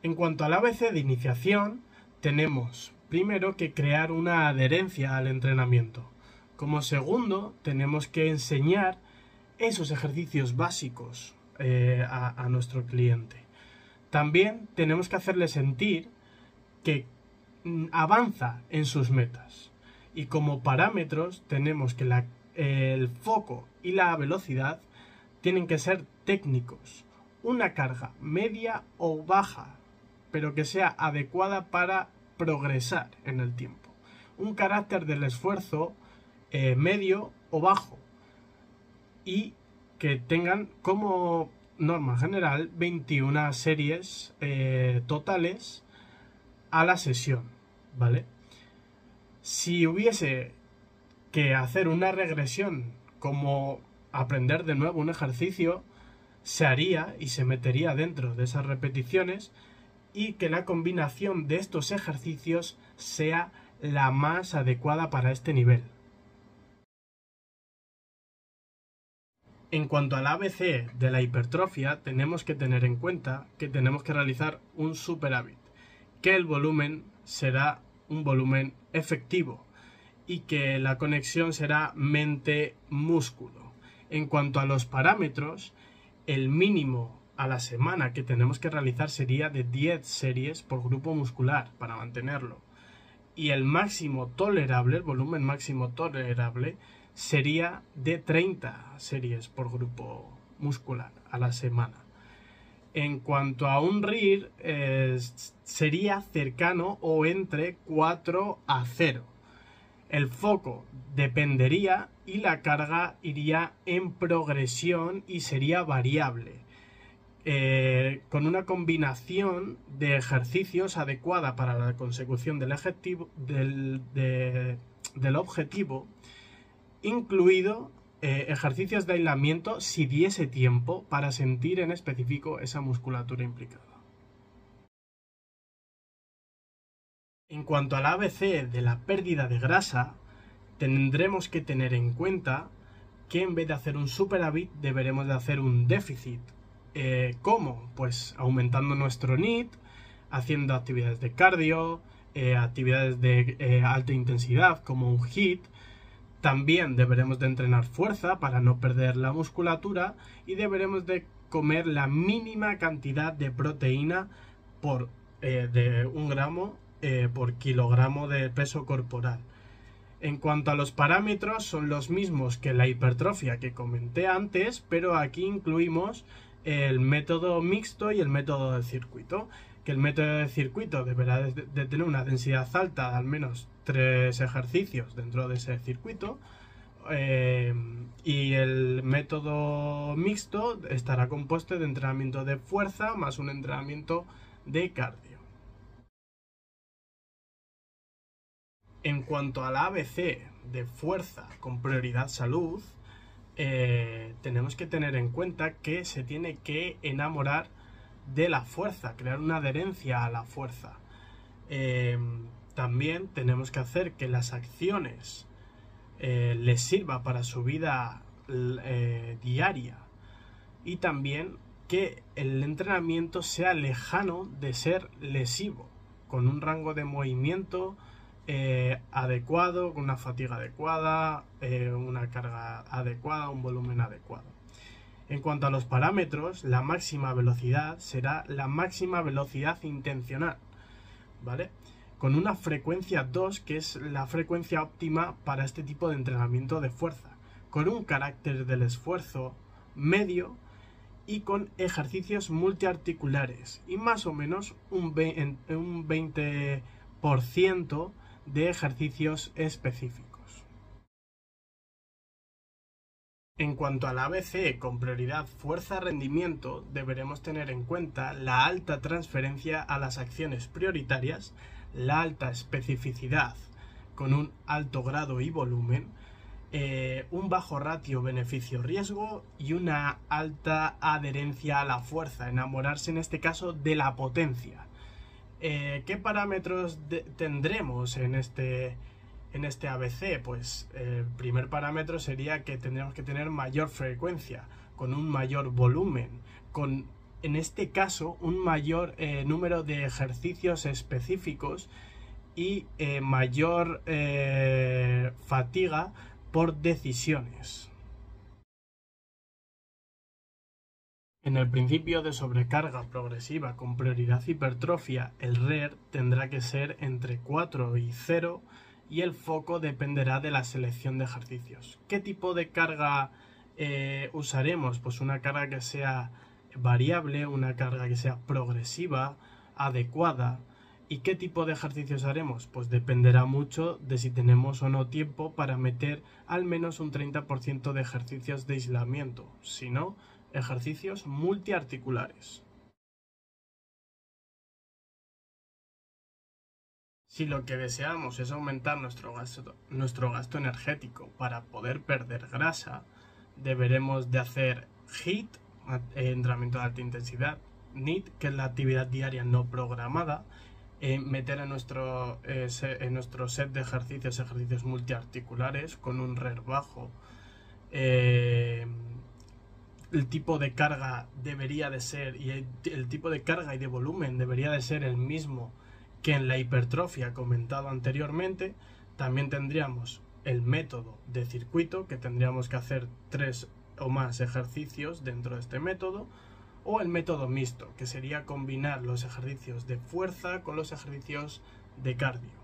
En cuanto al ABC de iniciación, tenemos primero que crear una adherencia al entrenamiento. Como segundo, tenemos que enseñar esos ejercicios básicos a nuestro cliente. También tenemos que hacerle sentir que avanza en sus metas. Y como parámetros tenemos que el foco y la velocidad tienen que ser técnicos. Una carga media o baja, pero que sea adecuada para progresar en el tiempo. Un carácter del esfuerzo medio o bajo. Y que tengan como norma general 21 series totales a la sesión, ¿vale? Si hubiese que hacer una regresión como aprender de nuevo un ejercicio, se haría y se metería dentro de esas repeticiones y que la combinación de estos ejercicios sea la más adecuada para este nivel. En cuanto al ABC de la hipertrofia, tenemos que tener en cuenta que tenemos que realizar un superávit, que el volumen será un volumen efectivo y que la conexión será mente-músculo. En cuanto a los parámetros, el mínimo a la semana que tenemos que realizar sería de 10 series por grupo muscular para mantenerlo. Y el máximo tolerable, el volumen máximo tolerable, sería de 30 series por grupo muscular a la semana. En cuanto a un RIR, sería cercano o entre 4 a 0. El foco dependería y la carga iría en progresión y sería variable. Con una combinación de ejercicios adecuada para la consecución del objetivo, incluido ejercicios de aislamiento si diese tiempo para sentir en específico esa musculatura implicada. En cuanto al ABC de la pérdida de grasa, tendremos que tener en cuenta que en vez de hacer un superávit deberemos de hacer un déficit. ¿Cómo? Pues aumentando nuestro NEAT, haciendo actividades de cardio, actividades de alta intensidad como un HIIT. También deberemos de entrenar fuerza para no perder la musculatura y deberemos de comer la mínima cantidad de proteína de 1 gramo por kilogramo de peso corporal. En cuanto a los parámetros, son los mismos que la hipertrofia que comenté antes, pero aquí incluimos el método mixto y el método de circuito. Que el método de circuito deberá de tener una densidad alta de al menos 3 ejercicios dentro de ese circuito, y el método mixto estará compuesto de entrenamiento de fuerza más un entrenamiento de cardio. En cuanto al ABC de fuerza con prioridad salud, tenemos que tener en cuenta que se tiene que enamorar de la fuerza, crear una adherencia a la fuerza. También tenemos que hacer que las acciones les sirva para su vida diaria y también que el entrenamiento sea lejano de ser lesivo, con un rango de movimiento adecuado, con una fatiga adecuada, una carga adecuada, un volumen adecuado. En cuanto a los parámetros, la máxima velocidad será la máxima velocidad intencional, ¿vale? Con una frecuencia 2, que es la frecuencia óptima para este tipo de entrenamiento de fuerza, con un carácter del esfuerzo medio y con ejercicios multiarticulares y más o menos un 20% de ejercicios específicos. En cuanto al ABC con prioridad fuerza-rendimiento, deberemos tener en cuenta la alta transferencia a las acciones prioritarias, la alta especificidad con un alto grado y volumen, un bajo ratio beneficio-riesgo y una alta adherencia a la fuerza, enamorarse en este caso de la potencia. ¿Qué parámetros tendremos en este ABC? Pues el primer parámetro sería que tendremos que tener mayor frecuencia, con un mayor volumen, con en este caso, un mayor número de ejercicios específicos y mayor fatiga por decisiones. En el principio de sobrecarga progresiva con prioridad hipertrofia, el RER tendrá que ser entre 4 y 0 y el foco dependerá de la selección de ejercicios. ¿Qué tipo de carga usaremos? Pues una carga que sea variable, una carga que sea progresiva, adecuada. ¿Y qué tipo de ejercicios haremos? Pues dependerá mucho de si tenemos o no tiempo para meter al menos un 30% de ejercicios de aislamiento. Si no, ejercicios multiarticulares. Si lo que deseamos es aumentar nuestro gasto energético para poder perder grasa, deberemos de hacer HIIT, entrenamiento de alta intensidad, NEAT, que es la actividad diaria no programada, meter en nuestro set de ejercicios multiarticulares con un RER bajo. El tipo de carga debería de ser, y el tipo de carga y de volumen debería de ser el mismo que en la hipertrofia comentado anteriormente. También tendríamos el método de circuito, que tendríamos que hacer 3 o más ejercicios dentro de este método, o el método mixto, que sería combinar los ejercicios de fuerza con los ejercicios de cardio.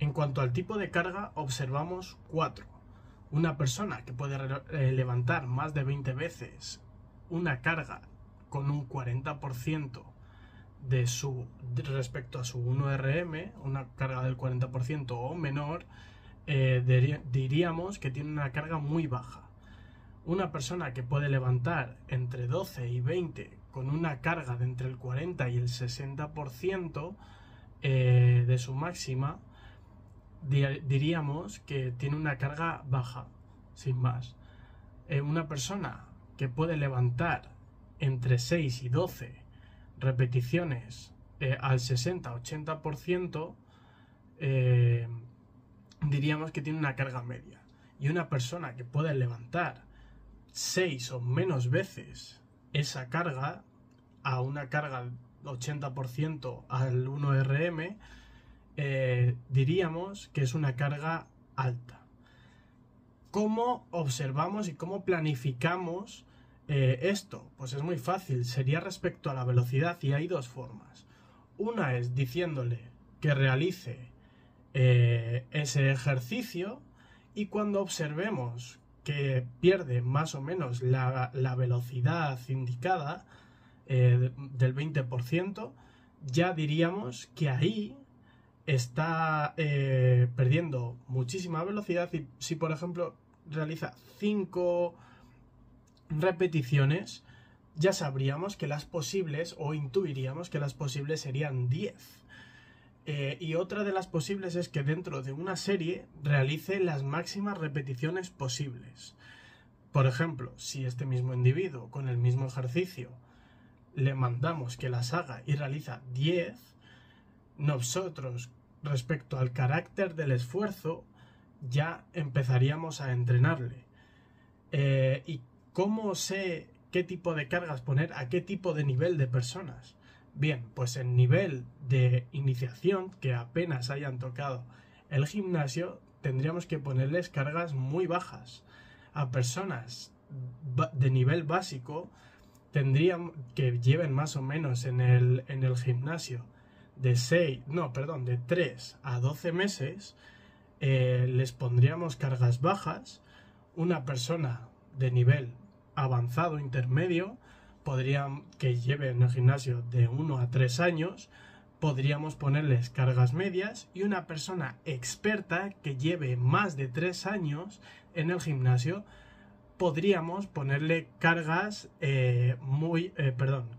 En cuanto al tipo de carga, observamos 4. Una persona que puede levantar más de 20 veces una carga con un 40% respecto a su 1RM, una carga del 40% o menor, diríamos que tiene una carga muy baja. Una persona que puede levantar entre 12 y 20 con una carga de entre el 40 y el 60% de su máxima, diríamos que tiene una carga baja, sin más. Una persona que puede levantar entre 6 y 12 repeticiones al 60-80%, diríamos que tiene una carga media. Y una persona que puede levantar 6 o menos veces esa carga a una carga 80% al 1RM, diríamos que es una carga alta. ¿Cómo observamos y cómo planificamos esto? Pues es muy fácil, sería respecto a la velocidad, y hay dos formas. Una es diciéndole que realice ese ejercicio, y cuando observemos que pierde más o menos la velocidad indicada del 20%, ya diríamos que ahí está perdiendo muchísima velocidad. Y si por ejemplo realiza 5 repeticiones, ya sabríamos que las posibles, o intuiríamos que las posibles serían 10. Y otra de las posibles es que dentro de una serie realice las máximas repeticiones posibles. Por ejemplo, si este mismo individuo con el mismo ejercicio le mandamos que las haga y realiza 10, nosotros, respecto al carácter del esfuerzo, ya empezaríamos a entrenarle. ¿Y cómo sé qué tipo de cargas poner a qué tipo de nivel de personas? Bien, pues en nivel de iniciación, que apenas hayan tocado el gimnasio, tendríamos que ponerles cargas muy bajas. A personas de nivel básico, tendrían que lleven más o menos en el gimnasio de 3 a 12 meses, les pondríamos cargas bajas. Una persona de nivel avanzado, intermedio, que lleve en el gimnasio de 1 a 3 años, podríamos ponerles cargas medias, y una persona experta que lleve más de 3 años en el gimnasio, podríamos ponerle cargas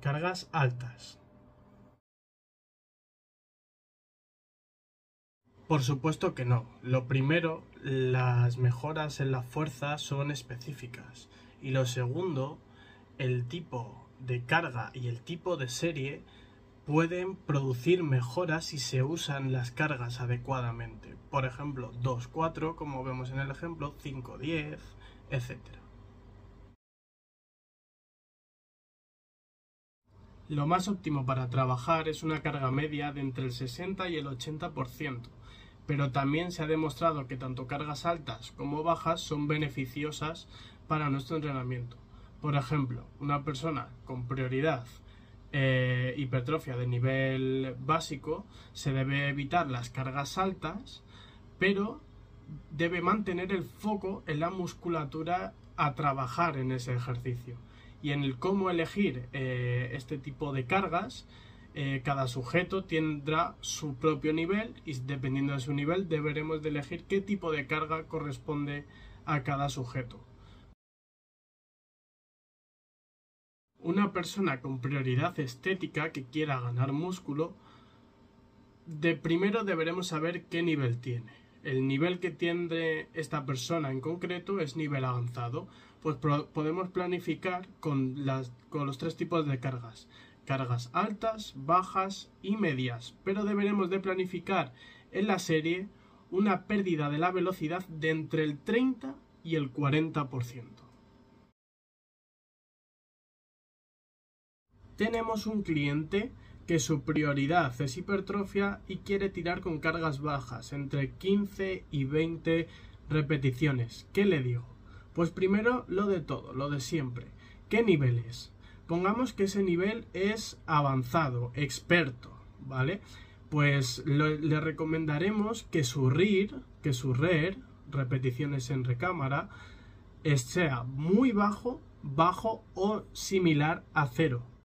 cargas altas. Por supuesto que no. Lo primero, las mejoras en la fuerza son específicas. Y lo segundo, el tipo de carga y el tipo de serie pueden producir mejoras si se usan las cargas adecuadamente. Por ejemplo, 2-4, como vemos en el ejemplo, 5-10, etc. Lo más óptimo para trabajar es una carga media de entre el 60 y el 80%, pero también se ha demostrado que tanto cargas altas como bajas son beneficiosas para nuestro entrenamiento. Por ejemplo, una persona con prioridad hipertrofia de nivel básico, se debe evitar las cargas altas, pero debe mantener el foco en la musculatura a trabajar en ese ejercicio. Y en el cómo elegir este tipo de cargas, cada sujeto tendrá su propio nivel y dependiendo de su nivel deberemos de elegir qué tipo de carga corresponde a cada sujeto. Una persona con prioridad estética que quiera ganar músculo, de primero deberemos saber qué nivel tiene. El nivel que tiene esta persona en concreto es nivel avanzado, pues podemos planificar con los tres tipos de cargas. Cargas altas, bajas y medias, pero deberemos de planificar en la serie una pérdida de la velocidad de entre el 30 y el 40%. Tenemos un cliente que su prioridad es hipertrofia y quiere tirar con cargas bajas, entre 15 y 20 repeticiones. ¿Qué le digo? Pues primero lo de todo, lo de siempre. ¿Qué nivel es? Pongamos que ese nivel es avanzado, experto, ¿vale? Pues le recomendaremos que su RER, repeticiones en recámara, sea muy bajo, bajo o similar a 0.